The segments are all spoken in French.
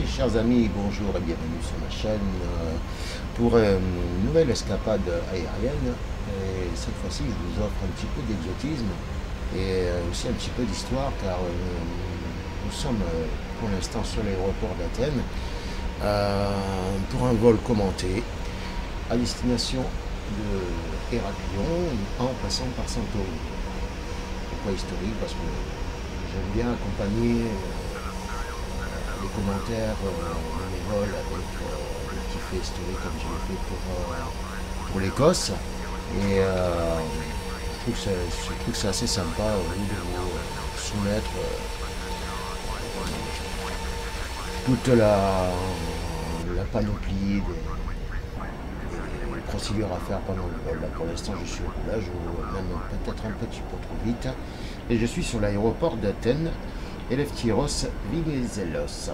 chers amis, bonjour et bienvenue sur ma chaîne pour une nouvelle escapade aérienne. Et cette fois-ci, je vous offre un petit peu d'exotisme et aussi un petit peu d'histoire car nous sommes pour l'instant sur l'aéroport d'Athènes pour un vol commenté à destination de Héraclion en passant par Santorini. Pourquoi historique? Parce que j'aime bien accompagner les commentaires de mes vols avec des petits faits historiques comme je l'ai fait pour l'Écosse. Et je trouve que c'est assez sympa de vous soumettre toute la panoplie des procédures à faire pendant le vol. Là, pour l'instant, je suis au roulage, ou même peut-être un petit peu trop vite. Et je suis sur l'aéroport d'Athènes, Elefthieros Venizelos.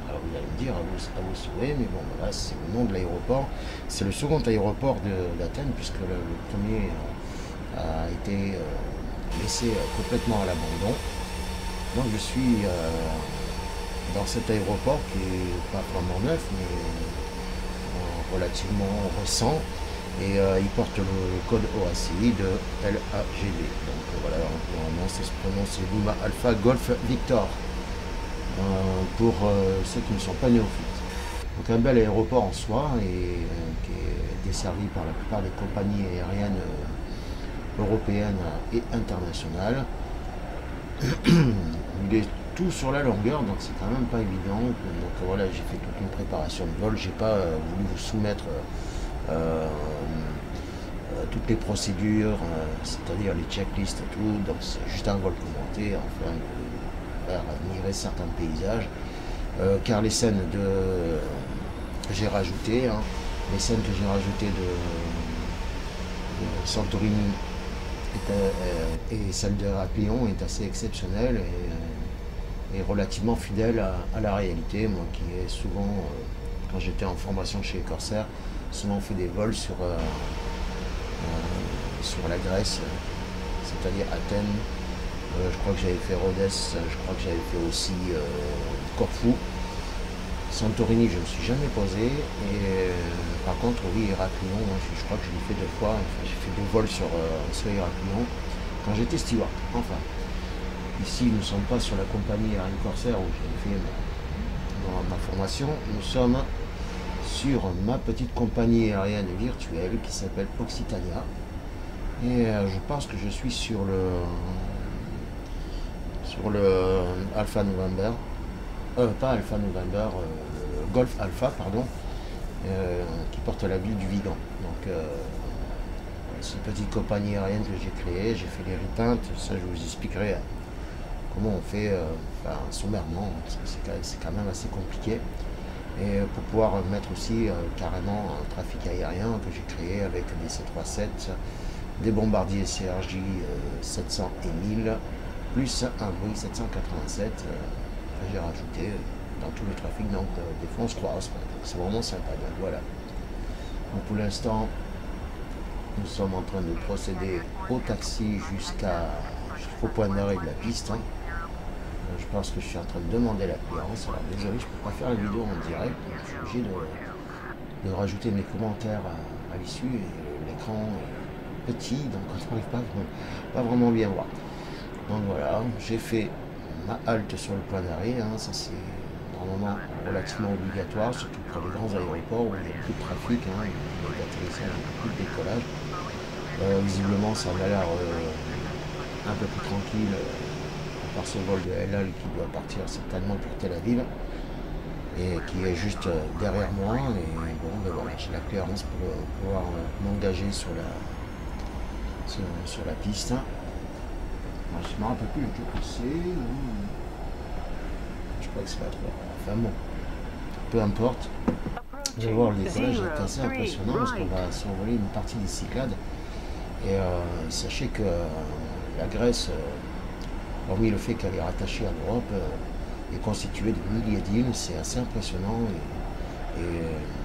Alors vous allez me dire à vos souhaits, mais bon, voilà, c'est le nom de l'aéroport. C'est le second aéroport d'Athènes, puisque le premier a été laissé complètement à l'abandon. Donc je suis dans cet aéroport qui n'est pas vraiment neuf, mais relativement récent. Et il porte le code OACI de LAGV. Donc voilà, normalement ça se prononce Lima Alpha Golf Victor. Pour ceux qui ne sont pas néophytes. Donc un bel aéroport en soi et qui est desservi par la plupart des compagnies aériennes européennes et internationales. Il est tout sur la longueur, donc c'est quand même pas évident. Donc voilà, j'ai fait toute une préparation de vol. J'ai pas voulu vous soumettre toutes les procédures, c'est-à-dire les checklists et tout. Donc c'est juste un vol commenté, enfin faire admirer certains paysages. Car les scènes que j'ai rajoutées, les scènes que j'ai rajoutées de Santorini et celle de Héraclion est assez exceptionnelle et relativement fidèle à la réalité. Moi qui ai souvent, quand j'étais en formation chez Corsair, souvent fait des vols sur la Grèce, c'est-à-dire Athènes. Je crois que j'avais fait Rhodes, je crois que j'avais fait aussi Corfou. Santorini, je ne me suis jamais posé. Et par contre, oui, Héraclion, je crois que je l'ai fait 2 fois. Enfin, j'ai fait 2 vols sur Héraclion quand j'étais steward. Enfin, ici, nous ne sommes pas sur la compagnie aérienne Corsair où j'ai fait ma formation. Nous sommes sur ma petite compagnie aérienne virtuelle qui s'appelle Occitania. Et je pense que je suis sur le Alpha November, pas Alpha November, Golf Alpha, pardon, qui porte la ville du Vigan. Donc, c'est une petite compagnie aérienne que j'ai créée, j'ai fait les repeintes, ça je vous expliquerai comment on fait, enfin, sommairement, c'est quand même assez compliqué. Et pour pouvoir mettre aussi carrément un trafic aérien que j'ai créé avec des C-37, des bombardiers CRJ 700 et 1000, plus un Boeing 787 que j'ai rajouté dans tout le trafic, donc des fois on se croise, c'est vraiment sympa. Donc voilà. Donc pour l'instant, nous sommes en train de procéder au taxi jusqu'au point d'arrêt de la piste. Je pense que je suis en train de demander la clearance. Alors désolé, je ne peux pas faire la vidéo en direct, je suis obligé de rajouter mes commentaires à l'issue, et l'écran est petit, donc on n'arrive pas vraiment bien voir. Donc voilà, j'ai fait ma halte sur le point d'arrêt, ça c'est normalement relativement obligatoire, surtout pour les grands aéroports où il n'y a plus de trafic, il y a d'atterrissage, plus de décollage. Visiblement ça m'a l'air un peu plus tranquille par ce vol de El Al qui doit partir certainement pour Tel Aviv et qui est juste derrière moi. Et bon, ben voilà, j'ai la clearance pour pouvoir m'engager sur la piste. Moi, je ne me rappelle plus lequel que c'est. Je crois que c'est pas trop. Enfin bon, peu importe. Vous allez voir, le décollage est assez impressionnant parce qu'on va survoler une partie des Cyclades. Et sachez que la Grèce, hormis le fait qu'elle est rattachée à l'Europe, est constituée de milliers d'îles. C'est assez impressionnant et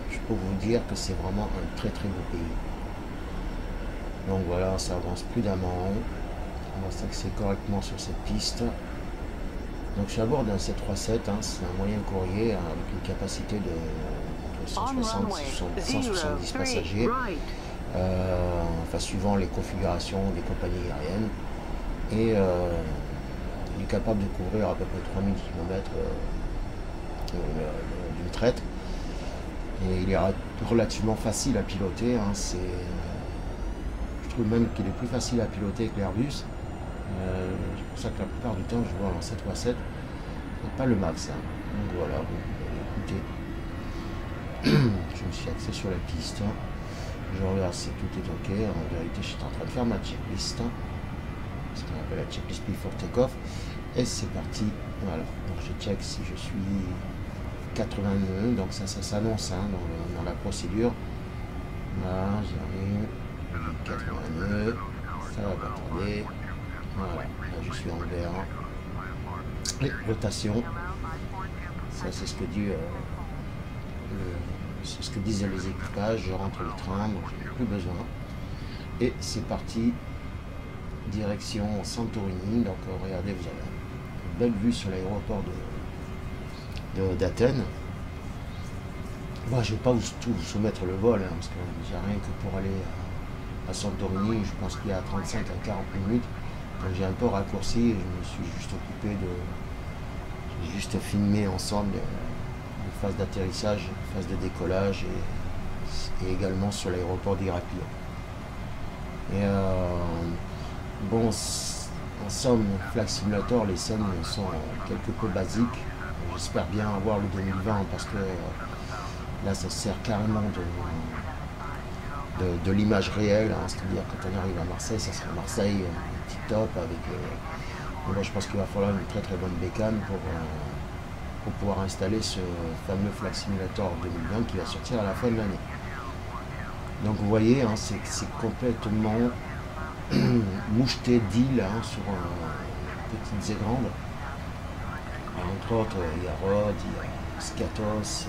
je peux vous dire que c'est vraiment un très très beau pays. Donc voilà, ça avance prudemment. On va s'axer correctement sur cette piste. Donc je suis à bord d'un 737, hein, c'est un moyen courrier avec une capacité de entre 160 et 170 passagers, enfin suivant les configurations des compagnies aériennes. Et il est capable de couvrir à peu près 3000 km d'une traite. Et il est relativement facile à piloter, hein, je trouve même qu'il est plus facile à piloter que l'Airbus. C'est pour ça que la plupart du temps je vois en 737, pas le max. Hein. Donc voilà, bon, écoutez, je me suis axé sur la piste. Hein. Je regarde si tout est ok. En vérité, je suis en train de faire ma checklist. Hein. Ce qu'on appelle la checklist before take-off. Et c'est parti. Voilà. Donc je check si je suis 80 nœuds. Donc ça s'annonce hein, dans la procédure. Là, j'arrive. 80 nœuds. Ça va pas tarder. Voilà. Là, je suis en vert. Et rotation. Ça, c'est ce que dit c'est ce que disaient les équipages. Je rentre le train, donc je n'ai plus besoin. Et c'est parti. Direction Santorini. Donc regardez, vous avez une belle vue sur l'aéroport d'Athènes. Moi, je ne vais pas tout vous soumettre le vol, hein, parce que j'ai rien que pour aller à Santorini, je pense qu'il y a 35 à 40 minutes. Donc j'ai un peu raccourci et je me suis juste occupé j'ai juste filmé ensemble les phases d'atterrissage, les phases de décollage et également sur l'aéroport d'Héraklion. Et bon, en somme, Flight Simulator, les scènes sont quelque peu basiques. J'espère bien avoir le 2020 parce que là, ça sert carrément de l'image réelle. Hein, c'est-à-dire, quand on arrive à Marseille, ça sera Marseille tip-top avec. Là, je pense qu'il va falloir une très très bonne bécane pour pouvoir installer ce fameux Flight Simulator 2020 qui va sortir à la fin de l'année. Donc vous voyez, hein, c'est complètement moucheté d'îles hein, sur petites et grandes. Entre autres, il y a Rhodes, il y a Skiathos.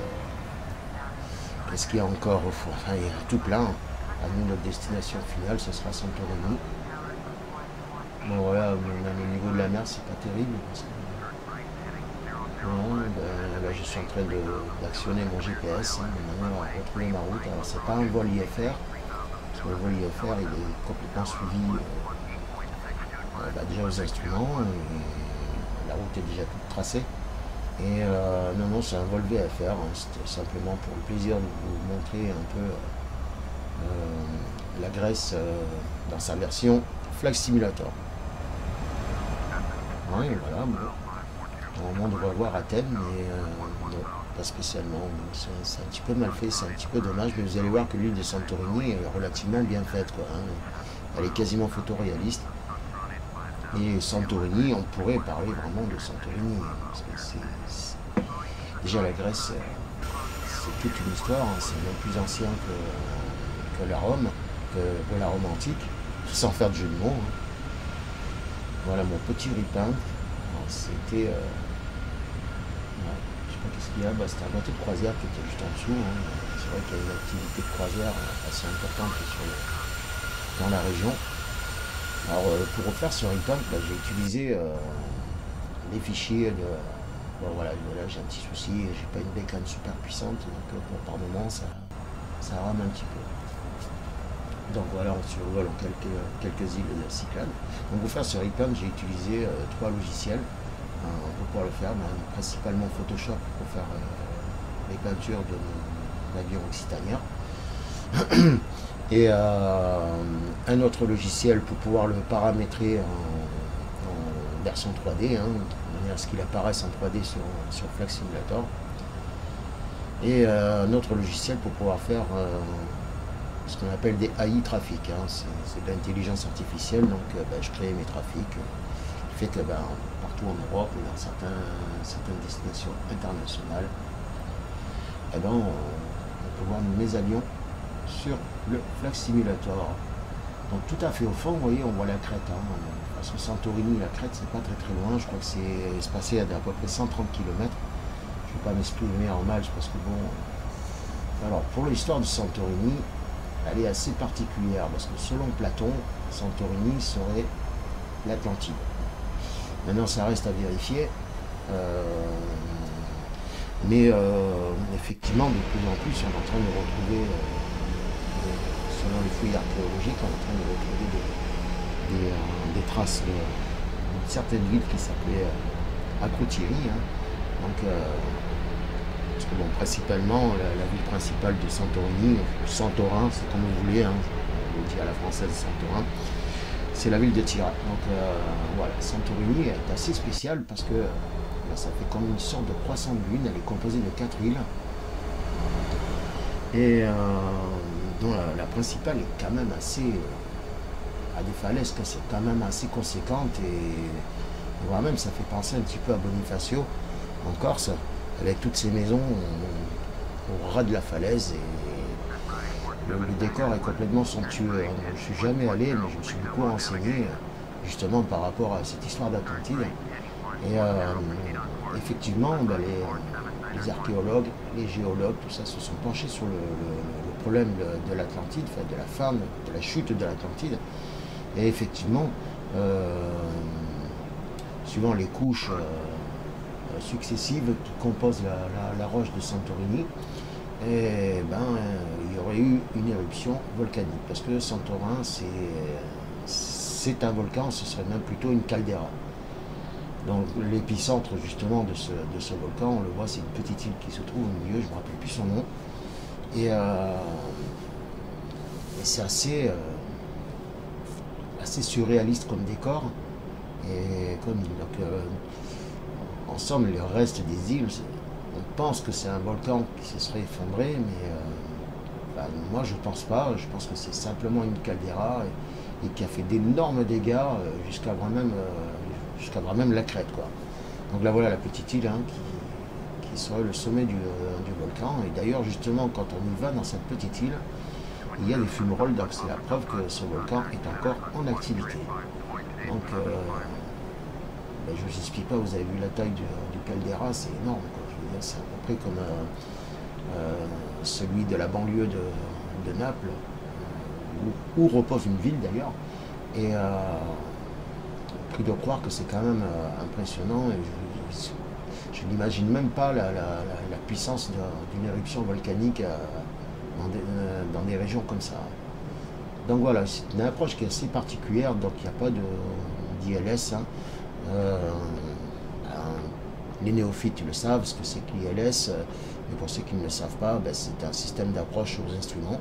Qu'est-ce qu'il y a encore au fond? Enfin, il y a tout plein. À nous, notre destination finale, ce sera Santorini. Bon voilà, même au niveau de la mer, c'est pas terrible. Parce que, là, je suis en train d'actionner mon GPS. Hein, maintenant, à retrouver ma route. Alors, c'est pas un vol IFR. Parce que le vol IFR, il est complètement suivi déjà aux instruments. Et la route est déjà toute tracée. Et non, c'est un vol VFR. Hein, c'était simplement pour le plaisir de vous montrer un peu la Grèce dans sa version Flight Simulator. Ouais, et voilà, bon. Normalement, on devrait voir Athènes, mais non, pas spécialement. Bon, c'est un petit peu mal fait, c'est un petit peu dommage, mais vous allez voir que l'île de Santorini est relativement bien faite, quoi, hein. Elle est quasiment photoréaliste. Et Santorini, on pourrait parler vraiment de Santorini, hein, parce que déjà la Grèce, c'est toute une histoire, hein, c'est même plus ancien que la Rome, que la Rome antique, sans faire de jeu de mots. Hein. Voilà mon petit ripin. C'était. Ouais, je sais pas qu'est-ce qu'il y a. C'était un bateau de croisière qui était juste en dessous. Hein. C'est vrai qu'il y a une activité de croisière assez importante dans la région. Alors, pour refaire ce ripin, j'ai utilisé les fichiers de. Bon, voilà, j'ai un petit souci. J'ai pas une bécane super puissante. Donc, par moment, ça rame un petit peu. Donc voilà, on survole en quelques îles de la Cyclade. Donc pour faire ce replay, j'ai utilisé 3 logiciels pour pouvoir le faire, principalement Photoshop pour faire les peintures de l'avion Occitania. Et un autre logiciel pour pouvoir le paramétrer en version 3D, hein, de manière à ce qu'il apparaisse en 3D sur Flight Simulator. Et un autre logiciel pour pouvoir faire ce qu'on appelle des AI trafics, hein. C'est de l'intelligence artificielle, donc je crée mes trafics, qui fait que partout en Europe ou dans certaines destinations internationales, on peut voir mes avions sur le Flight Simulator. Donc tout à fait au fond, vous voyez, on voit la crête. Hein. Parce que Santorini, la crête, c'est pas très très loin, je crois que c'est espacé à peu près 130 km. Je ne vais pas m'exprimer en mal, parce que bon. Alors pour l'histoire de Santorini, elle est assez particulière, parce que selon Platon, Santorini serait l'Atlantide. Maintenant, ça reste à vérifier. Mais effectivement, de plus en plus, on est en train de retrouver, selon les fouilles archéologiques, on est en train de retrouver des traces d'une certaine ville qui s'appelait Akrotiri. Hein. Donc, parce que bon, principalement, la ville principale de Santorini, Santorin, c'est comme vous voulez, hein, on le dit à la française Santorin, c'est la ville de Tira. Donc voilà, Santorini est assez spéciale parce que ça fait comme une sorte de croissant de lune, elle est composée de 4 îles. Et dont la principale est quand même assez, à des falaises, c'est quand même assez conséquente et voire même ça fait penser un petit peu à Bonifacio en Corse, avec toutes ces maisons au ras de la falaise et le décor est complètement somptueux. Je ne suis jamais allé, mais je me suis beaucoup renseigné justement par rapport à cette histoire d'Atlantide. Et effectivement, les archéologues, les géologues, tout ça se sont penchés sur le problème de l'Atlantide, enfin, de la fin, de la chute de l'Atlantide. Et effectivement, suivant les couches successives qui composent la roche de Santorini, et il y aurait eu une éruption volcanique. Parce que Santorin, c'est un volcan, ce serait même plutôt une caldeira. Donc l'épicentre justement de ce volcan, on le voit, c'est une petite île qui se trouve au milieu, je ne me rappelle plus son nom. Et c'est assez surréaliste comme décor et comme île. Donc en somme, le reste des îles, on pense que c'est un volcan qui se serait effondré, mais moi je pense pas. Je pense que c'est simplement une caldeira et qui a fait d'énormes dégâts jusqu'à vraiment même la crête, quoi. Donc là voilà la petite île hein, qui serait le sommet du volcan. Et d'ailleurs justement quand on y va dans cette petite île, il y a des fumerolles, donc c'est la preuve que ce volcan est encore en activité. Donc je ne vous explique pas, vous avez vu la taille du caldeira, c'est énorme, quoi. Je veux dire, c'est à peu près comme celui de la banlieue de Naples, où repose une ville d'ailleurs. Et pris de croire que c'est quand même impressionnant. Et je n'imagine même pas la puissance d'une éruption volcanique dans des régions comme ça. Donc voilà, c'est une approche qui est assez particulière, donc il n'y a pas d'ILS. Hein. Les néophytes le savent, ce que c'est que l'ILS, mais pour ceux qui ne le savent pas, c'est un système d'approche aux instruments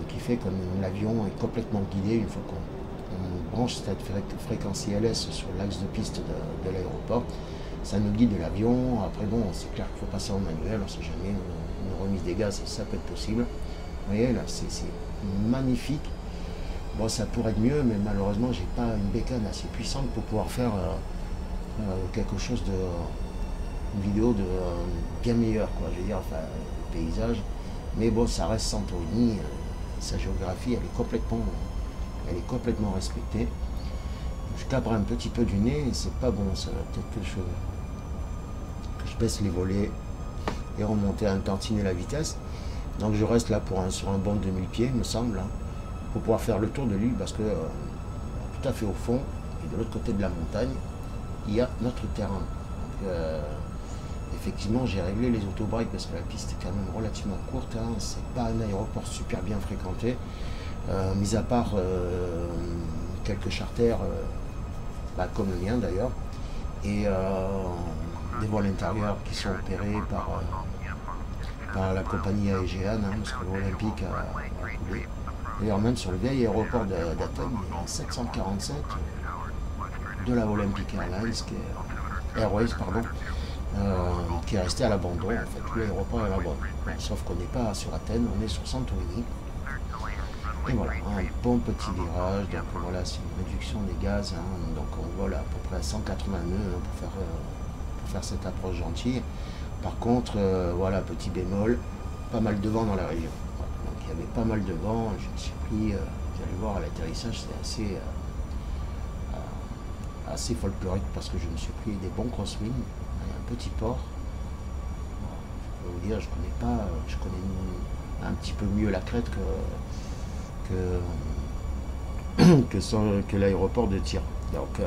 qui fait que l'avion est complètement guidé une fois qu'on branche cette fréquence ILS sur l'axe de piste de l'aéroport. Ça nous guide l'avion. Après bon, c'est clair qu'il faut passer en manuel, on ne sait jamais, une remise des gaz, ça peut être possible. Vous voyez là, c'est magnifique. Bon, ça pourrait être mieux, mais malheureusement, j'ai pas une bécane assez puissante pour pouvoir faire quelque chose une vidéo bien meilleure, quoi. Je veux dire, enfin, le paysage. Mais bon, ça reste Santorini. Sa géographie, elle est complètement respectée. Je cabre un petit peu du nez, et c'est pas bon. Ça va peut-être que je baisse les volets et remonter un tantinet la vitesse. Donc je reste là sur un bon demi-pied, me semble, hein, pour pouvoir faire le tour de l'île, parce que tout à fait au fond, et de l'autre côté de la montagne, il y a notre terrain. Donc, effectivement, j'ai réglé les autobreaks parce que la piste est quand même relativement courte. Hein, c'est pas un aéroport super bien fréquenté, mis à part quelques charters, comme le mien d'ailleurs, et des vols intérieurs qui sont opérés par la compagnie Aegean, hein, parce que l'Olympique a coulé. D'ailleurs, même sur le vieil aéroport d'Athènes, il y a un 747 de la Olympic Airways, qui est resté à l'abandon. En fait, tout l'aéroport est à l'abandon. Sauf qu'on n'est pas sur Athènes, on est sur Santorini. Et voilà, un bon petit virage. Donc voilà, c'est une réduction des gaz. Hein, donc on vole à peu près à 180 nœuds pour faire cette approche gentille. Par contre, voilà, petit bémol, pas mal de vent dans la région. Voilà, donc il y avait pas mal de vent. Je me suis pris, vous allez voir, à l'atterrissage, c'était assez folklorique parce que je me suis pris des bons crosswinds, un petit port. Je peux vous dire, je connais un petit peu mieux la crête que l'aéroport de Tir. Donc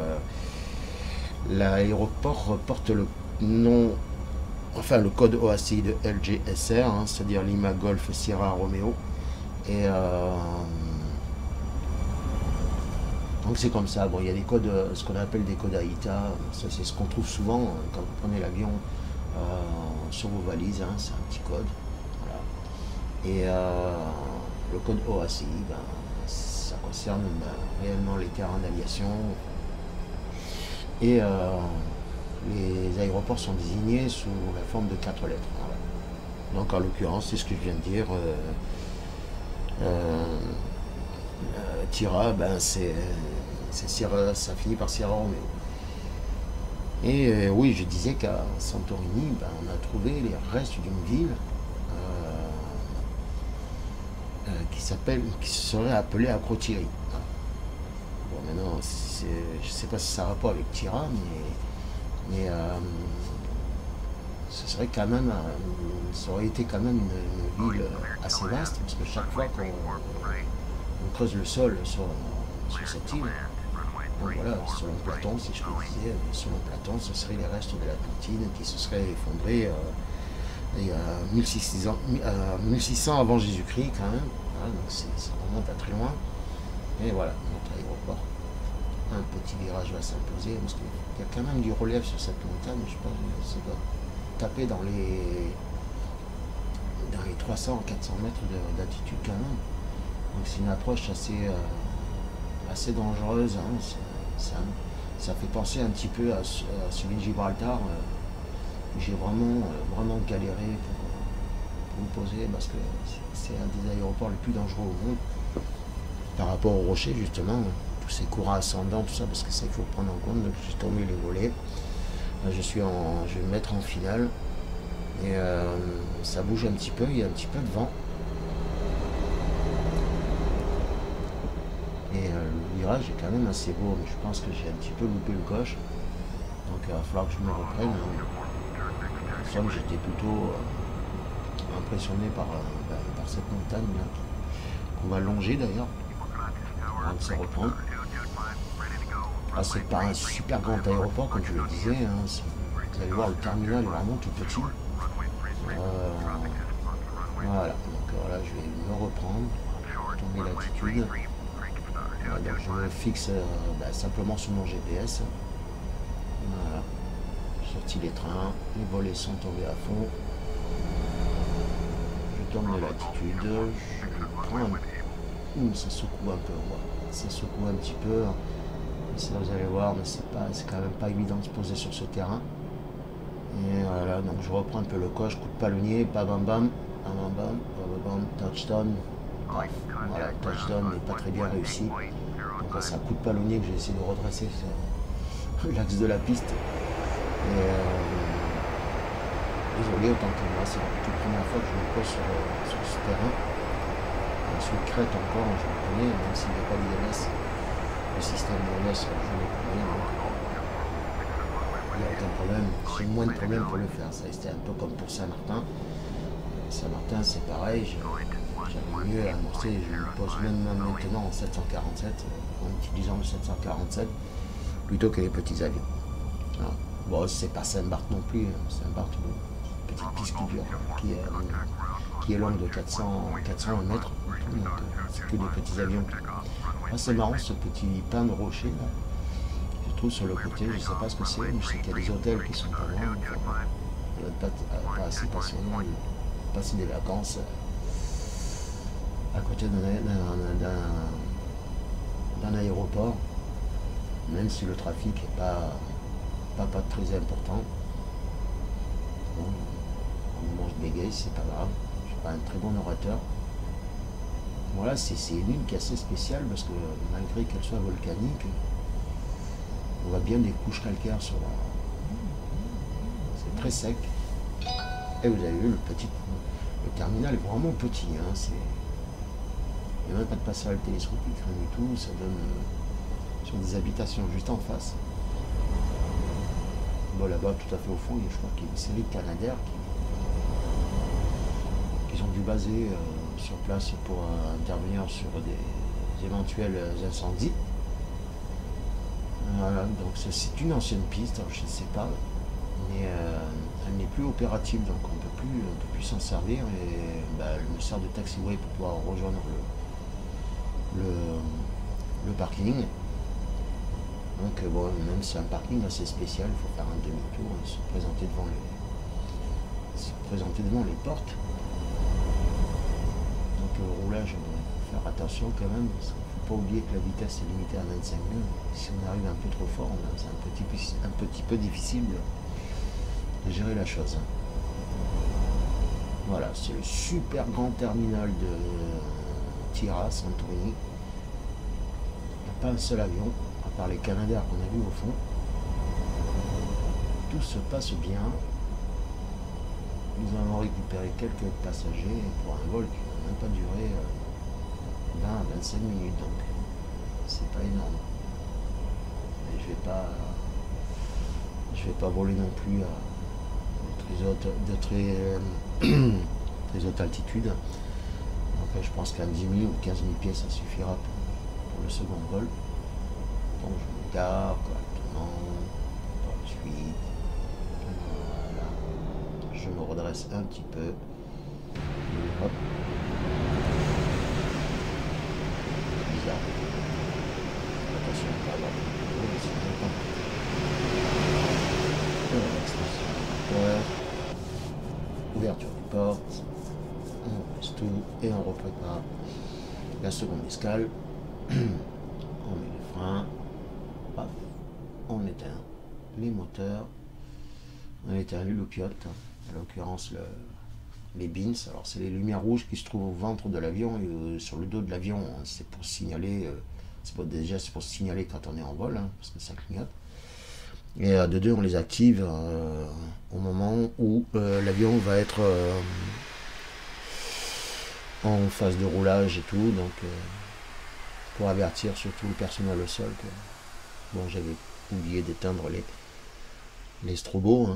L'aéroport porte le nom, enfin le code OACI de LGSR, hein, c'est-à-dire Lima Golf Sierra Romeo. Et donc c'est comme ça. Bon, il y a des codes, ce qu'on appelle des codes AITA. Ça, c'est ce qu'on trouve souvent quand vous prenez l'avion sur vos valises. Hein, c'est un petit code. Voilà. Et le code OACI, ben, ça concerne réellement les terrains d'aviation. Et les aéroports sont désignés sous la forme de 4 lettres. Voilà. Donc en l'occurrence, c'est ce que je viens de dire. Tira, ben c'est Sierra, ça finit par Sierra Romeo. Et oui, je disais qu'à Santorini, ben, on a trouvé les restes d'une ville qui serait appelée Akrotiri. Bon, maintenant, je ne sais pas si ça a rapport avec Tira, mais ce serait quand même, ça aurait été quand même une ville assez vaste, parce que chaque fois qu'on creuse le sol sur cette île, donc voilà, selon Platon, si je le disais, selon Platon, ce serait les restes de l'Atlantide qui se seraient effondrés il y a 1600 avant Jésus-Christ quand même. Voilà, donc ça remonte à très loin. Et voilà, notre aéroport. Un petit virage va s'imposer, parce qu'il y a quand même du relief sur cette montagne. Je pense que ça doit taper dans les 300-400 mètres d'altitude quand même. Donc c'est une approche assez dangereuse. Hein. Ça fait penser un petit peu à celui de Gibraltar. J'ai vraiment galéré pour me poser, parce que c'est un des aéroports les plus dangereux au monde par rapport aux rochers, justement, tous ces courants ascendants, tout ça, parce que ça, il faut prendre en compte. Donc, j'ai tombé les volets. Là, je vais me mettre en finale. Et ça bouge un petit peu, il y a un petit peu de vent. Et le virage est quand même assez beau, mais je pense que j'ai un petit peu loupé le coche. Donc il va falloir que je me reprenne. En somme, j'étais plutôt impressionné par cette montagne là, qu'on va longer d'ailleurs, avant de se reprendre. Ah, c'est pas un super grand aéroport, comme je le disais. Hein. Vous allez voir, le terminal est vraiment tout petit. Voilà, donc voilà, je vais me reprendre, tourner l'attitude. Donc je me fixe simplement sur mon GPS. Voilà. J'ai sorti les trains, les volets sont tombés à fond. Je tourne de l'attitude, je prends ça secoue un peu, voilà. Ça secoue un petit peu. Et ça, vous allez voir, mais c'est quand même pas évident de se poser sur ce terrain. Et voilà, donc je reprends un peu le coche, coup de palonnier, bam bam bam, bam bam bam, bam bam, touchdown. Voilà, touchdown n'est pas très bien réussi. Donc c'est un coup de palonnier que j'ai essayé de redresser sur l'axe de la piste. Et désolé, autant que moi, c'est la toute première fois que je me pose sur ce terrain. Sur Crète encore, je le connais, même s'il n'y a pas d'ILS. Le système d'ILS, je le connais. Donc il n'y a aucun problème. J'ai moins de problèmes pour le faire. Ça, c'était un peu comme pour Saint-Martin. Saint-Martin, c'est pareil. J'avais mieux amorcé. Je me pose même maintenant en 747, en utilisant le 747, plutôt que les petits avions. Alors, bon, c'est pas Saint-Barth non plus. Saint-Barth, une petite piste qui dure, qui est longue de 400 mètres. Donc, c'est que des petits avions. Ah, c'est marrant ce petit pain de rocher là. Je trouve sur le côté, je ne sais pas ce que c'est, mais je sais qu'il y a des hôtels qui sont pas loin. Il n'y a pas assez passionnant de passer des vacances à côté d'un aéroport, même si le trafic n'est pas très important. Bon, au moment où je bégaye, c'est pas grave, je suis pas un très bon orateur. Voilà, c'est une île qui est assez spéciale parce que malgré qu'elle soit volcanique, on voit bien des couches calcaires sur la... C'est très sec. Et vous avez vu, le terminal est vraiment petit. Hein, il n'y a même pas de passerelle télescopique, rien du tout. Ça donne sur des habitations juste en face. Bon, là-bas, tout à fait au fond, je crois qu'il y a une série de Canadair qui ont dû baser sur place pour intervenir sur des éventuels incendies. Voilà, donc c'est une ancienne piste, alors je ne sais pas, mais elle n'est plus opérative, donc on peut plus s'en servir, et bah, elle me sert de taxiway pour pouvoir rejoindre le parking. Donc bon, même si c'est un parking assez spécial, il faut faire un demi-tour et se présenter devant les portes. Donc au roulage, il faut faire attention quand même, parce qu'il ne faut pas oublier que la vitesse est limitée à 25 nœuds. Si on arrive un peu trop fort, c'est un petit peu difficile de gérer la chose. Voilà, c'est le super grand terminal de Tira, Santorini. Il n'y a pas un seul avion, à part les Canadair qu'on a vu au fond. Tout se passe bien. Nous avons récupéré quelques passagers pour un vol qui n'a même pas duré 20 à 25 minutes, donc c'est pas énorme. Mais je vais pas voler non plus à très haute altitude. Donc je pense qu'à 10 000 ou 15 000 pieds ça suffira pour le second vol. Donc je me gare correctement, ensuite voilà, je me redresse un petit peu, et hop, bizarre, attention à ne pas avoir de extension du moteur, ouverture des portes, on pose tout et on reprépare la seconde escale. On met les freins, paf, on éteint les moteurs, on éteint les loupiottes, en l'occurrence les bins. Alors c'est les lumières rouges qui se trouvent au ventre de l'avion et sur le dos de l'avion, c'est pour signaler, c'est pour signaler quand on est en vol, parce que ça clignote. Et de deux, on les active au moment où l'avion va être en phase de roulage et tout, donc pour avertir surtout le personnel au sol que bon, j'avais oublié d'éteindre les strobos.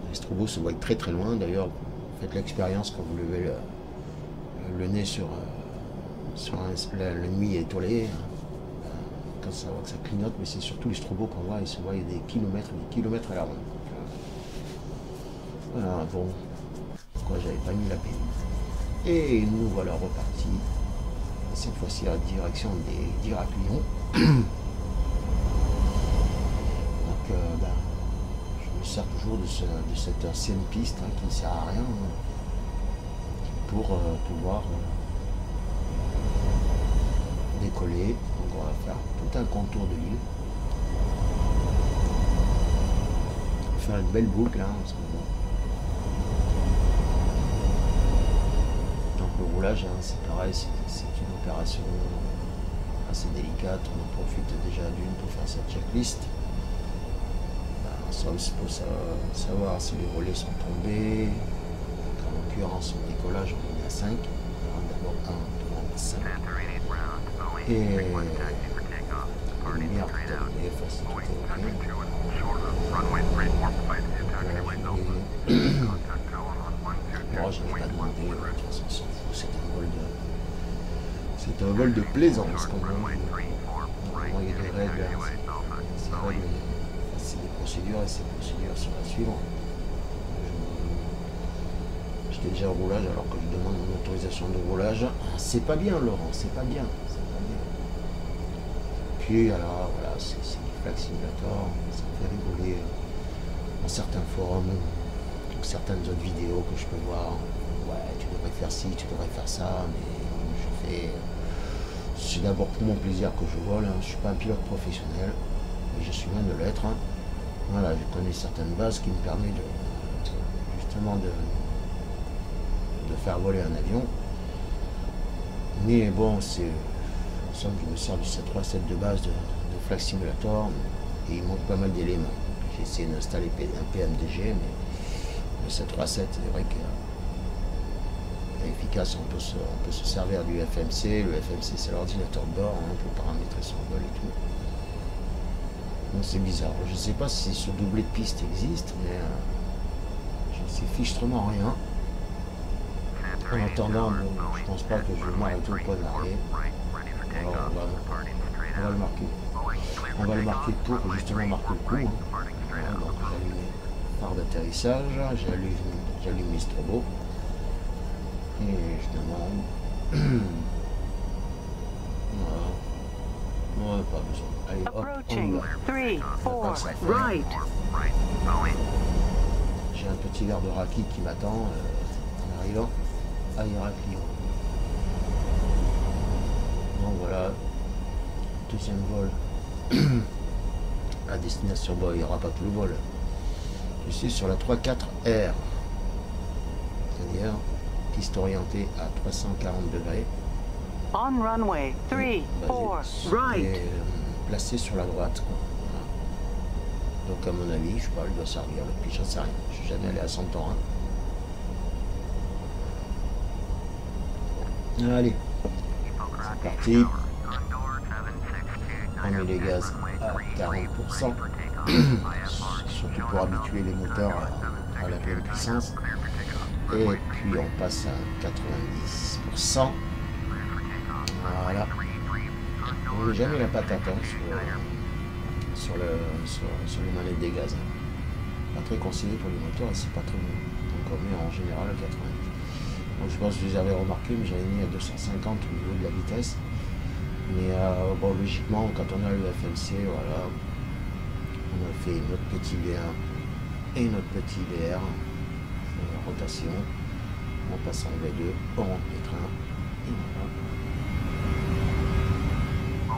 Les strobos se voient très très loin. D'ailleurs, faites l'expérience quand vous levez le nez sur la nuit étoilée, quand ça voit que ça clignote, mais c'est surtout les strobos qu'on voit, ils se voient des kilomètres à la ronde. Voilà, bon, pourquoi j'avais pas mis la pédale. Et nous voilà repartis. Cette fois-ci à la direction d'Héraklion. Donc je me sers toujours de cette ancienne piste qui ne sert à rien pour pouvoir décoller. Donc on va faire tout un contour de l'île. On va faire une belle boucle en ce moment. Donc le roulage, c'est pareil, c'est une opération assez délicate. On en profite déjà d'une pour faire cette checklist. Ça aussi pour savoir si les relais sont tombés. En l'occurrence, au décollage, on est à 5. D'abord 1, 3, 5. Et les lumières pour terminer, si tout est OK. Moi, je n'ai pas demandé, de toute façon, on s'en fout, c'est un vol de plaisance, comme on dit. Il y a des règles, c'est des procédures, et ces procédures sont à suivre. J'étais déjà au roulage alors que je demande une autorisation de roulage. C'est pas bien, Laurent, c'est pas bien. Puis alors, voilà, c'est du Flight Simulator, ça me fait rigoler dans certains forums, ou certaines autres vidéos que je peux voir. Ouais, tu devrais faire ci, tu devrais faire ça, mais c'est d'abord pour mon plaisir que je vole. Je ne suis pas un pilote professionnel, mais je suis loin de l'être. Voilà, je connais certaines bases qui me permettent justement de faire voler un avion. Mais bon, c'est en somme, je me sers du 737 de base de Flight Simulator et il manque pas mal d'éléments. J'ai essayé d'installer un PMDG, mais le 737, c'est vrai que efficace, on peut se servir du FMC. Le FMC, c'est l'ordinateur de bord, on peut paramétrer son vol et tout. Donc c'est bizarre. Je ne sais pas si ce doublé de piste existe, mais je ne sais fichtrement rien. En attendant, bon, je pense pas que je vais m'arrêter au point d'arrêt. Alors on va le marquer. on va le marquer pour justement marquer le coup. Hein. Voilà, donc j'allume mes phares d'atterrissage, j'allume mes strobos et je demande. Voilà. Ouais, pas besoin. Allez, hop, on y va. J'ai un petit verre de raki qui m'attend en arrivant à Héraclion. Donc voilà, deuxième vol à destination. Bon, il n'y aura pas tout le vol. Je suis sur la 3-4R, c'est-à-dire piste orientée à 340 degrés. On runway 34 right. Et placé sur la droite. Quoi. Voilà. Donc à mon avis, je sais pas, il doit servir le piche, j'en sais rien. Je suis jamais allé à Santorin. Allez, c'est parti. On met les gaz à 40%. Surtout pour habituer les moteurs à la pleine puissance. Et puis on passe à 90%. Voilà. On met jamais la patate hein, sur les manettes des gaz. Pas très conseillé pour les moteurs et c'est pas très bon. Donc on met en général à 90. Donc je pense que vous avez remarqué, mais j'avais mis à 250 au niveau de la vitesse. Mais bon, logiquement, quand on a le FMC, voilà, on a fait notre petit VR et notre petit VR, rotation. On passe en V2, on rentre les trains. Et voilà.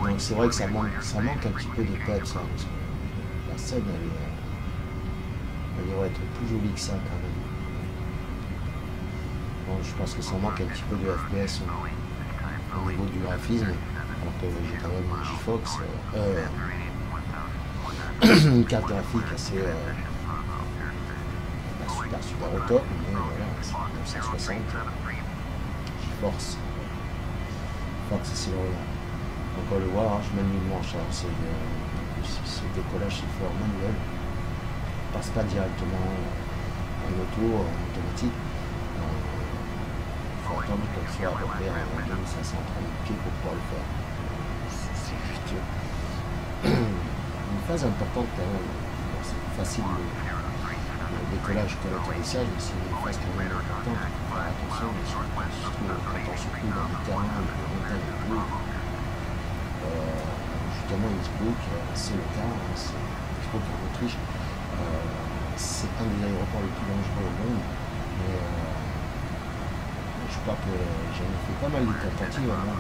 Donc c'est vrai que ça manque un petit peu de peps. Hein, parce que la scène, elle devrait être plus jolie que ça quand même. Bon, je pense que ça manque un petit peu de FPS au niveau du graphisme. Alors que j'ai quand même une GeForce, une carte graphique assez super au top, mais voilà, c'est 960 GeForce. Fox c'est le donc on le voit, hein, je mets une manche, c'est le décollage c'est fait en manuel, on passe pas directement en auto, en automatique. Il faut attendre qu'on soit à peu près à 2530 pieds pour pouvoir le faire. C'est juste une phase importante quand même. Bon, c'est facile le décollage que l'atterrissage, mais c'est une phase quand même importante. Il faut faire attention, surtout quand on se trouve dans des terrains où les montagnes et tout. Justement, Innsbruck, c'est le cas. Innsbruck en Autriche, c'est un des aéroports les plus dangereux au monde. Mais je crois que j'en ai fait pas mal de tentatives avant de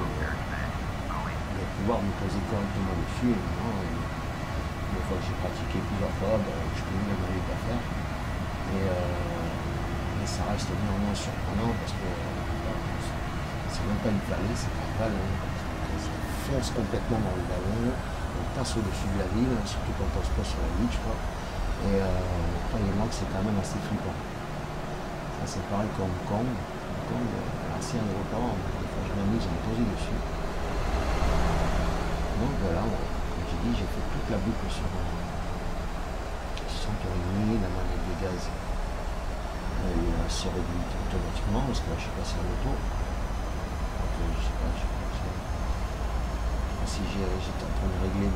pouvoir me poser correctement dessus. Et maintenant, une fois que j'ai pratiqué plusieurs fois, je peux même aller pas faire. Mais ça reste néanmoins surprenant parce que c'est même pas une vallée, c'est un ballon. On fonce complètement dans le ballon, on passe au-dessus de la ville, surtout quand on se pose sur la ville, je crois. Et croyez-moi que c'est quand même assez flippant. Ça c'est pareil comme Hong Kong. C'est un aéroport, des fois je m'amuse à me poser dessus. Donc voilà, comme j'ai dit, j'ai fait toute la boucle sur Santorini, la manette de gaz se réduit automatiquement, parce que là je suis passé en auto. Donc je sais pas si j'étais en train de régler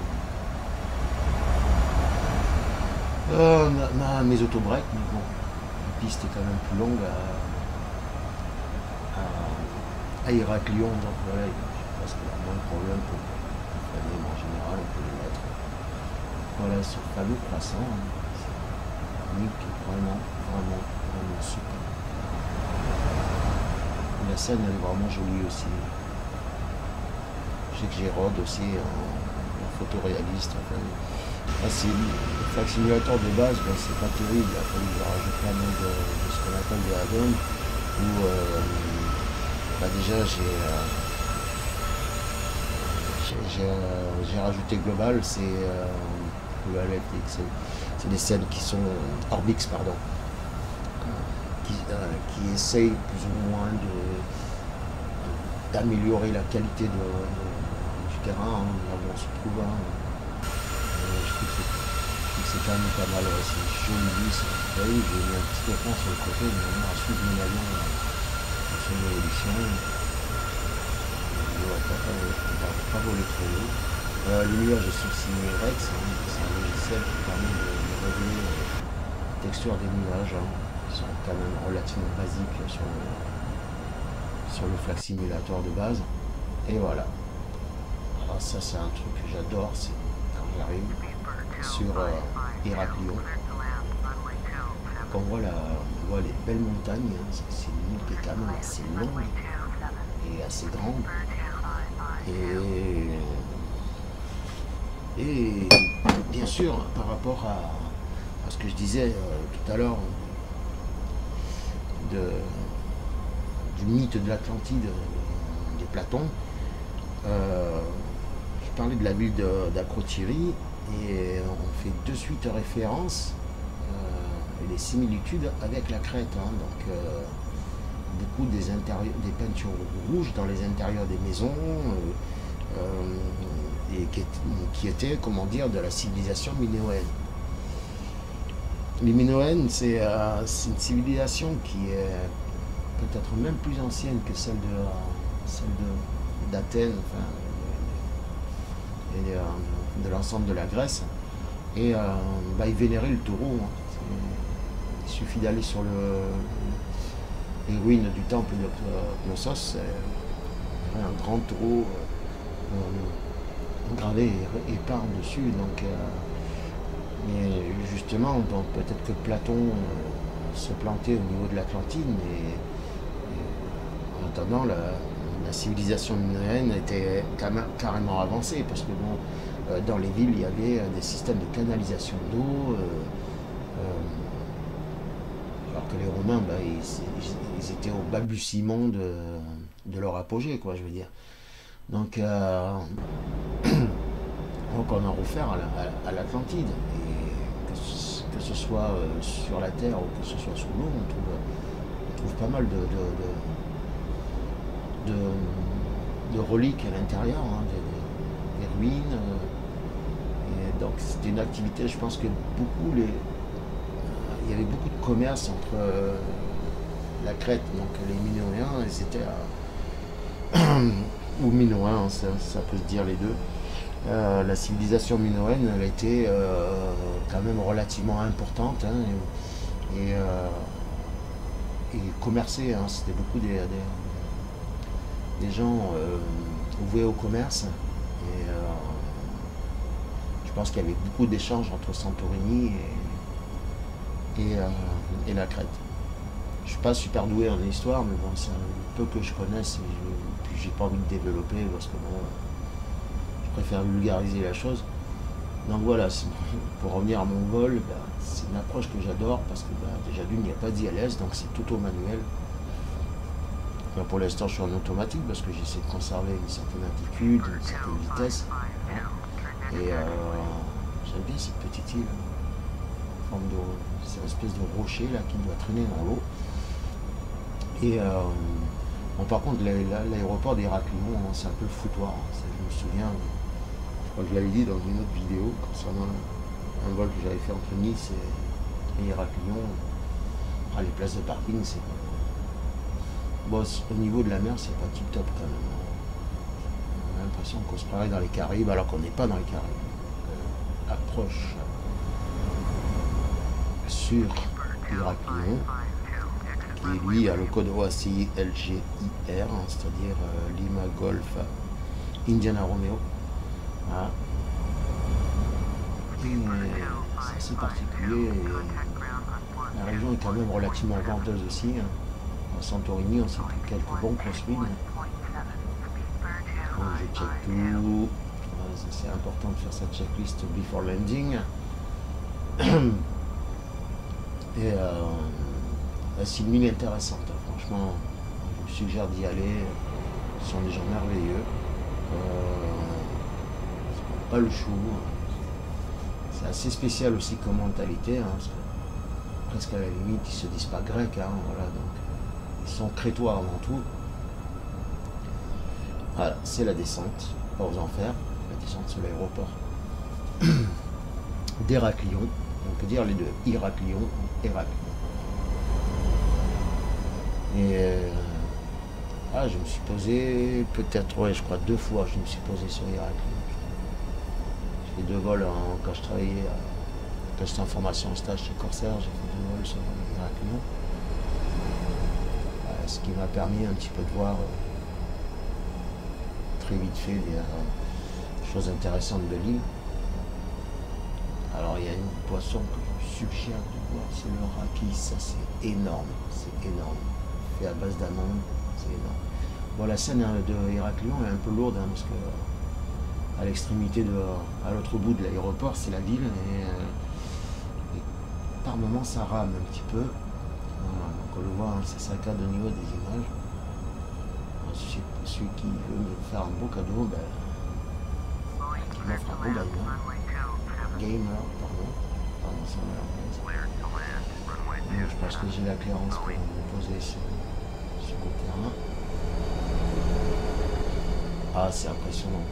mes autobreaks, mais bon, la piste est quand même plus longue à Héraclion, donc voilà, je pense qu'il y a moins de problème pour freiner, mais en général on peut les mettre. Voilà ce fameux croissant, c'est unique, vraiment super. La scène elle est vraiment jolie aussi. Je sais que Gérode aussi en photoréaliste. Enfin, le simulateur de base, c'est pas terrible, il a fallu rajouter un mode de ce qu'on appelle des add-ons où déjà j'ai rajouté Global, c'est des scènes qui sont Orbix, pardon, qui essayent plus ou moins d'améliorer la qualité du terrain, hein, là où on se trouve. Hein. Je trouve que c'est quand même pas mal, c'est joli, vous voyez, j'ai mis un petit écran sur le côté, mais on a suivi mon avion dans son évolution. On ne va pas voler trop haut. Les nuages sont simulés Rex, hein, c'est un logiciel qui permet de régler la texture des nuages, hein, qui sont quand même relativement basiques sur le Flight Simulator de base. Et voilà. Alors ça c'est un truc que j'adore, c'est quand j'arrive sur Héraklion, on voit les belles montagnes, hein, c'est une île qui est quand même assez longue et assez grande. Et bien sûr, par rapport à ce que je disais tout à l'heure du mythe de l'Atlantide de Platon, je parlais de la ville d'Akrotiri et on fait de suite référence et des similitudes avec la Crète. Hein, donc beaucoup des peintures rouges dans les intérieurs des maisons et qui étaient, comment dire, de la civilisation minoenne. Les Minoennes, c'est une civilisation qui est peut-être même plus ancienne que celle d'Athènes, enfin, et de l'ensemble de la Grèce. Et ils vénéraient le taureau. Hein. Il suffit d'aller sur les ruines du temple de Knossos, un grand taureau gravé et peint dessus. Donc, mais justement, donc peut-être que Platon se plantait au niveau de l'Atlantide, mais en attendant, la civilisation minoenne était carrément avancée, parce que bon, dans les villes, il y avait des systèmes de canalisation d'eau, alors que les Romains, ils étaient au balbutiement de leur apogée, quoi, je veux dire. Donc on a offert à l'Atlantide, et que ce soit sur la terre ou que ce soit sous l'eau, on trouve pas mal de reliques à l'intérieur, hein, des ruines. Et donc c'était une activité, je pense que il y avait beaucoup de commerce entre la Crète, donc les Minoéens, et c'était ou Minoens, hein, ça peut se dire les deux. La civilisation minoenne, elle était quand même relativement importante, hein, et commerçait. Hein, c'était beaucoup des gens voués au commerce. Et je pense qu'il y avait beaucoup d'échanges entre Santorini et la Crète. Je ne suis pas super doué en histoire, mais bon, c'est un peu que je connaisse, et puis j'ai pas envie de développer parce que bon, je préfère vulgariser la chose. Donc voilà, pour revenir à mon vol, c'est une approche que j'adore parce que déjà d'une, il n'y a pas d'ILS, donc c'est tout au manuel. Pour l'instant, je suis en automatique parce que j'essaie de conserver une certaine altitude, une certaine vitesse. Et j'aime bien cette petite île, c'est une espèce de rocher là qui doit traîner dans l'eau. Et bon, par contre, l'aéroport d'Héraklion, c'est un peu le foutoir. Je me souviens, je crois que je l'avais dit dans une autre vidéo concernant un vol que j'avais fait entre Nice et Héraklion. Les places de parking, c'est bon, au niveau de la mer, c'est pas tip top quand même. On a l'impression qu'on se croirait dans les Caraïbes alors qu'on n'est pas dans les Caraïbes. Approche sur Héraklion, qui lui a le code OACI LGIR, hein, c'est-à-dire Lima Golf Indiana Romeo. Voilà. C'est assez particulier. La région est quand même relativement venteuse aussi. Hein. À Santorini, on s'est pris quelques bons crosswinds. Donc je check tout. C'est important de faire sa checklist before landing. Et c'est une île intéressante. Hein. Franchement, je vous suggère d'y aller. Ce sont des gens merveilleux. C'est pas le chou. C'est assez spécial aussi comme mentalité. Hein, parce que presque à la limite, ils se disent pas grecs. Hein, voilà, donc, ils sont crétois avant tout. Voilà, c'est la descente, pas aux enfers, la descente sur l'aéroport d'Héraklion. On peut dire les deux, Héraklion, Héraklion. Et je me suis posé peut-être, ouais, je crois 2 fois, je me suis posé sur Héraklion. fait 2 vols quand je travaillais, quand j'étais en formation en stage chez Corsair, j'ai fait 2 vols sur Héraclion. Ce qui m'a permis un petit peu de voir très vite fait des choses intéressantes de l'île. Alors il y a une poisson que je vous suggère de voir, c'est le rapis, ça c'est énorme, fait à base d'amandes, c'est énorme. Bon, la scène de Héraclion est un peu lourde parce que à l'extrémité à l'autre bout de l'aéroport c'est la ville et par moments ça rame un petit peu. Voilà, donc on le voit, hein, c'est saccade au niveau des images. Alors, celui qui veut me faire un beau cadeau, ben, qui m'offre un beau gamer, pardon, c'est en anglaise. Je pense que j'ai la clairance pour me poser sur le terrain. Ah, c'est impressionnant,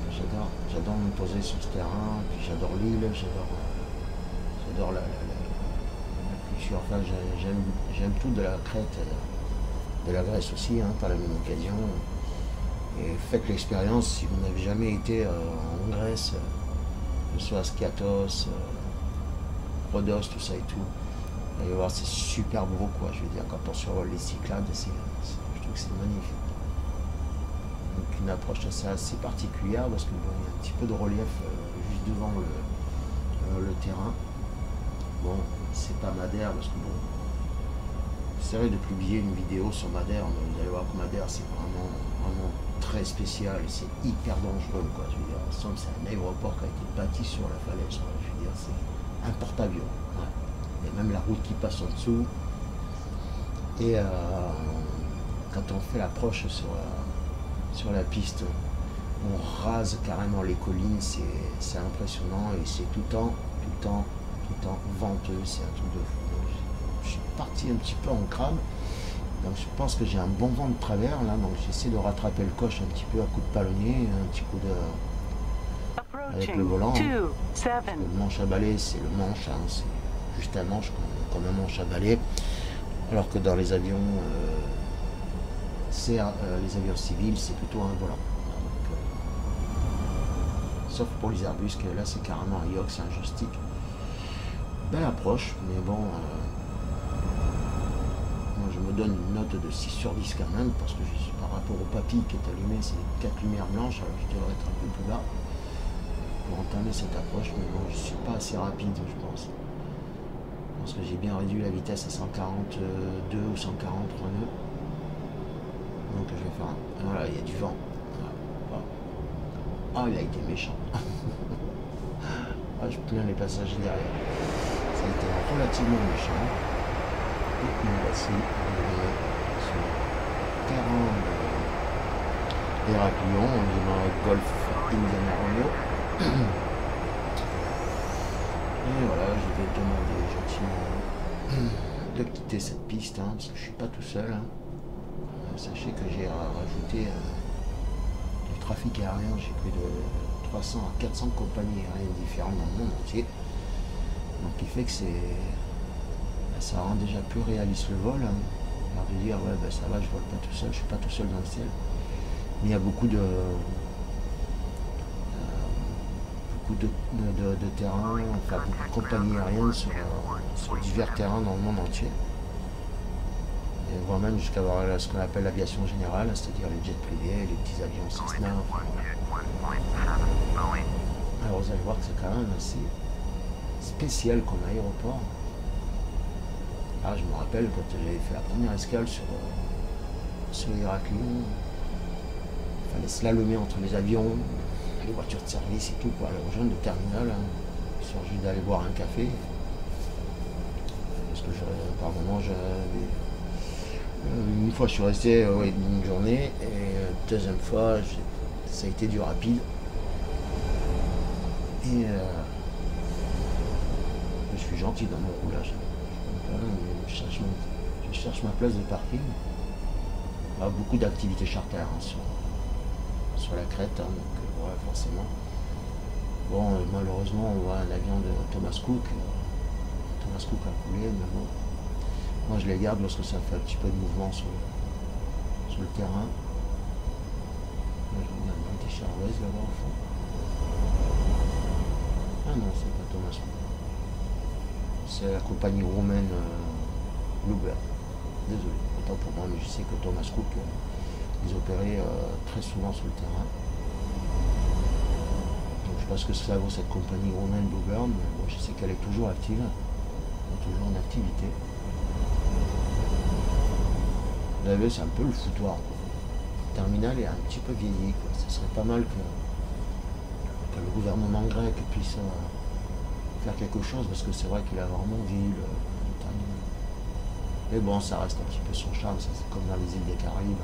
j'adore me poser sur ce terrain, puis j'adore l'île, j'adore la culture, enfin j'aime tout de la Crète, de la Grèce aussi, hein, par la même occasion. Et faites l'expérience, si vous n'avez jamais été en Grèce, que ce soit Skiathos, Rhodos, tout ça et tout, vous allez voir, c'est super beau, quoi. Je veux dire, quand on survole les Cyclades, je trouve que c'est magnifique. Donc une approche assez particulière parce qu'il y a un petit peu de relief juste devant le terrain. Bon, c'est pas Madère parce que bon, j'essaierai de publier une vidéo sur Madère, mais vous allez voir que Madère c'est vraiment très spécial et c'est hyper dangereux, quoi. Je veux dire, en somme, c'est un aéroport qui a été bâti sur la falaise, quoi. Je veux dire, c'est un porte-avions. Ouais. Il y a même la route qui passe en dessous. Et quand on fait l'approche sur la piste, on rase carrément les collines, c'est impressionnant et c'est tout le temps venteux, c'est un truc de fou. Donc, je suis parti un petit peu en crabe, donc je pense que j'ai un bon vent de travers là, donc j'essaie de rattraper le coche un petit peu à coup de palonnier, un petit coup de avec le volant. Le manche à balai, c'est le manche, hein, c'est juste un manche comme un manche à balai, alors que dans les avions les avions civils, c'est plutôt un volant. Donc, sauf pour les Airbus, que là c'est carrément un yoke, c'est un joystick. Belle approche, mais bon, moi je me donne une note de 6 sur 10 quand même, parce que par rapport au papy qui est allumé, c'est 4 lumières blanches, alors je devrais être un peu plus bas pour entamer cette approche, mais bon, je ne suis pas assez rapide, je pense. Parce que j'ai bien réduit la vitesse à 142 ou 140 nœuds. Donc je vais faire un... Voilà, il y a du vent. Voilà. Ah, il a été méchant. Ah, je plains les passagers derrière. Ça a été relativement méchant. Et nous voici sur le terrain d'Héraclion, on est dans le golfe Indiana Romeo. Et voilà, je vais demander gentiment de quitter cette piste, hein, parce que je ne suis pas tout seul. Hein. Sachez que j'ai rajouté du trafic aérien, j'ai plus de 300 à 400 compagnies aériennes différentes dans le monde entier. Donc il fait que ça rend déjà plus réaliste le vol. Hein. Alors de dire ouais ben ça va, je vole pas tout seul, je suis pas tout seul dans le ciel. Mais il y a beaucoup de terrains, enfin beaucoup de compagnies aériennes sur divers terrains dans le monde entier. Et voire même jusqu'à avoir ce qu'on appelle l'aviation générale, c'est-à-dire les jets privés, les petits avions Cessna. Enfin, voilà. Alors vous allez voir que c'est quand même assez spécial comme aéroport. Ah, je me rappelle quand j'avais fait la première escale sur Héraclion, il fallait slalomer entre les avions, les voitures de service et tout pour aller rejoindre le terminal, hein, histoire juste d'aller boire un café. Parce que par moment une fois je suis resté une journée et deuxième fois ça a été du rapide. Et je suis gentil dans mon roulage. Je cherche ma place de parking. Il y a beaucoup d'activités charter hein, sur la crête, hein, donc ouais, forcément. Bon, malheureusement, on voit un avion de Thomas Cook. Thomas Cook a coulé, mais bon. Moi, je les garde lorsque ça fait un petit peu de mouvement sur le terrain. Là, je regarde British Airways là-bas au fond. Ah non, c'est pas Thomas Cook. C'est la compagnie roumaine Bluebird. Désolé, autant pour moi, mais je sais que Thomas Cook, ils opéraient très souvent sur le terrain. Donc je pense que ça vaut cette compagnie roumaine Bluebird, mais bon, je sais qu'elle est toujours active, toujours en activité. Vous avez vu, c'est un peu le foutoir, quoi. Le terminal est un petit peu vieilli, quoi. Ça serait pas mal que le gouvernement grec puisse faire quelque chose, parce que c'est vrai qu'il a vraiment vieilli le terminal. Mais bon, ça reste un petit peu son charme, ça c'est comme dans les îles des Caraïbes.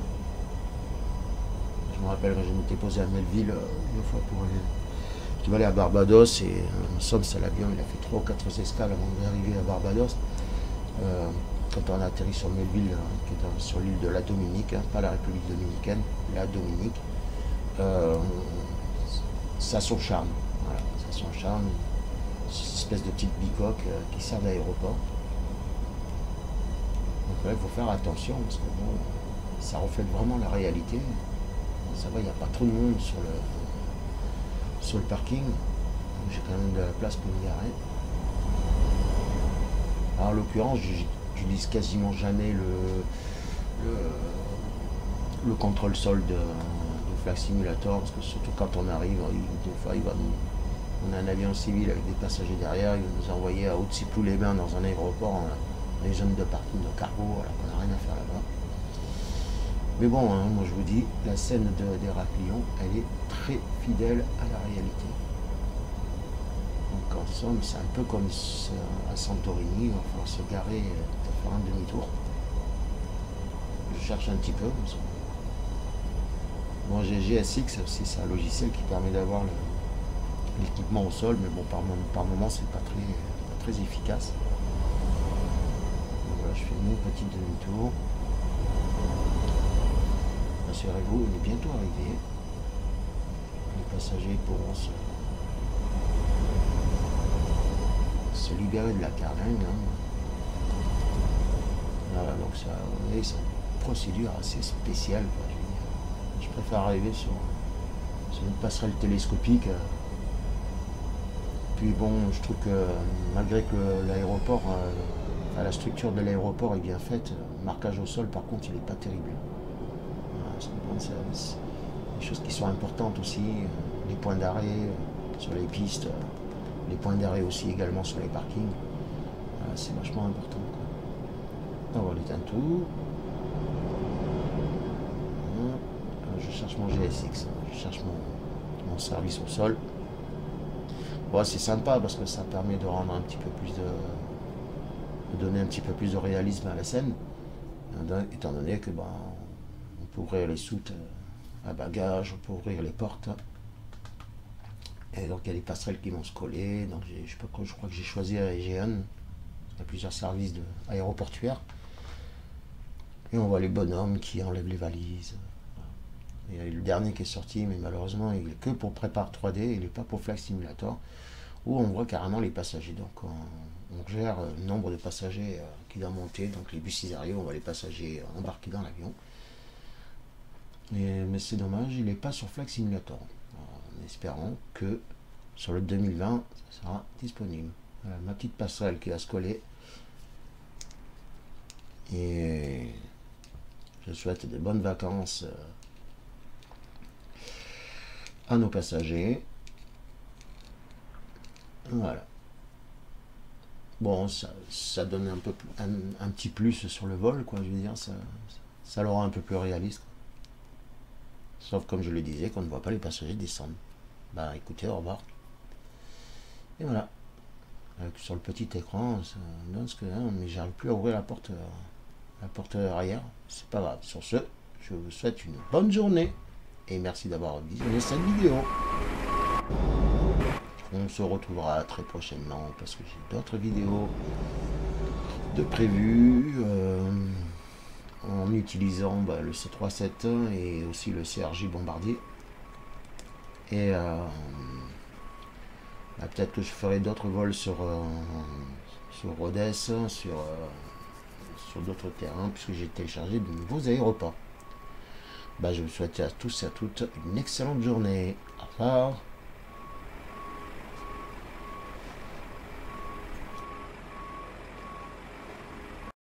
Je me rappelle quand je m'étais posé à Melville une fois pour aller. Je devais aller à Barbados et en somme, c'est l'avion, il a fait 3 ou 4 escales avant d'arriver à Barbados. Quand on a atterri sur Melville, qui est sur l'île de la Dominique, hein, pas la République dominicaine, la Dominique, ça a son charme. Voilà, ça a son charme. C'est une espèce de petite bicoque qui sert d'aéroport. Donc là, il faut faire attention parce que bon, ça reflète vraiment la réalité. Ça va, il n'y a pas trop de monde sur le parking. J'ai quand même de la place pour me garer. Alors, en l'occurrence, j'utilise quasiment jamais le contrôle sol de Flight Simulator parce que surtout quand on arrive, des fois, on a un avion civil avec des passagers derrière, il va nous envoyer à Haute-Sipou-les-Bains dans un aéroport, dans les zones de parking de cargo, alors qu'on n'a rien à faire là-bas. Mais bon, hein, moi je vous dis, la scène d'Héraclion, elle est très fidèle à la réalité. Donc en somme, c'est un peu comme à Santorini, il va falloir se garer, peut-être faire un demi-tour. Je cherche un petit peu. Bon, GSX aussi, c'est un logiciel qui permet d'avoir l'équipement au sol, mais bon, par moment, c'est pas très efficace. Donc voilà, je fais mon petit demi-tour. Rassurez-vous, on est bientôt arrivé. Les passagers pourront se libérer de la carlingue. Hein. Voilà, donc ça, vous voyez, c'est une procédure assez spéciale, quoi, je veux dire. Je préfère arriver sur une passerelle télescopique. Puis bon, je trouve que malgré que l'aéroport, la structure de l'aéroport est bien faite, le marquage au sol, par contre, il n'est pas terrible. Voilà, c'est des choses qui sont importantes aussi, les points d'arrêt sur les pistes, les points d'arrêt aussi également sur les parkings. Voilà, c'est vachement important, quoi. On va l'éteindre tout. Je cherche mon GSX, je cherche mon service au sol. Bon, c'est sympa parce que ça permet de rendre un petit peu plus de donner un petit peu plus de réalisme à la scène, étant donné que on peut ouvrir les soutes à bagages, on peut ouvrir les portes. Et donc il y a des passerelles qui vont se coller. Donc je crois que j'ai choisi Aegean. Il y a plusieurs services aéroportuaires. Et on voit les bonhommes qui enlèvent les valises. Il y a le dernier qui est sorti, mais malheureusement il est que pour Prépare 3D, il n'est pas pour Flight Simulator, où on voit carrément les passagers. Donc on gère le nombre de passagers qui doivent monter. Donc les bus ils arrivent, on voit les passagers embarqués dans l'avion. Mais c'est dommage, il n'est pas sur Flight Simulator. En espérant que sur le 2020, ça sera disponible. Voilà, ma petite passerelle qui va se coller. Et je souhaite de bonnes vacances à nos passagers. Voilà. Bon, ça donne un petit plus sur le vol, quoi. Je veux dire, ça le rend un peu plus réaliste. Sauf, comme je le disais, qu'on ne voit pas les passagers descendre. Bah écoutez, au revoir. Et voilà. Sur le petit écran, ça donne ce que mais j'arrive plus à ouvrir la porte arrière. C'est pas grave. Sur ce, je vous souhaite une bonne journée. Et merci d'avoir visionné cette vidéo. On se retrouvera très prochainement parce que j'ai d'autres vidéos de prévues en utilisant le C371 et aussi le CRJ Bombardier. Et peut-être que je ferai d'autres vols sur Rhodes, sur d'autres terrains, puisque j'ai téléchargé de nouveaux aéroports. Je vous souhaite à tous et à toutes une excellente journée. Au revoir.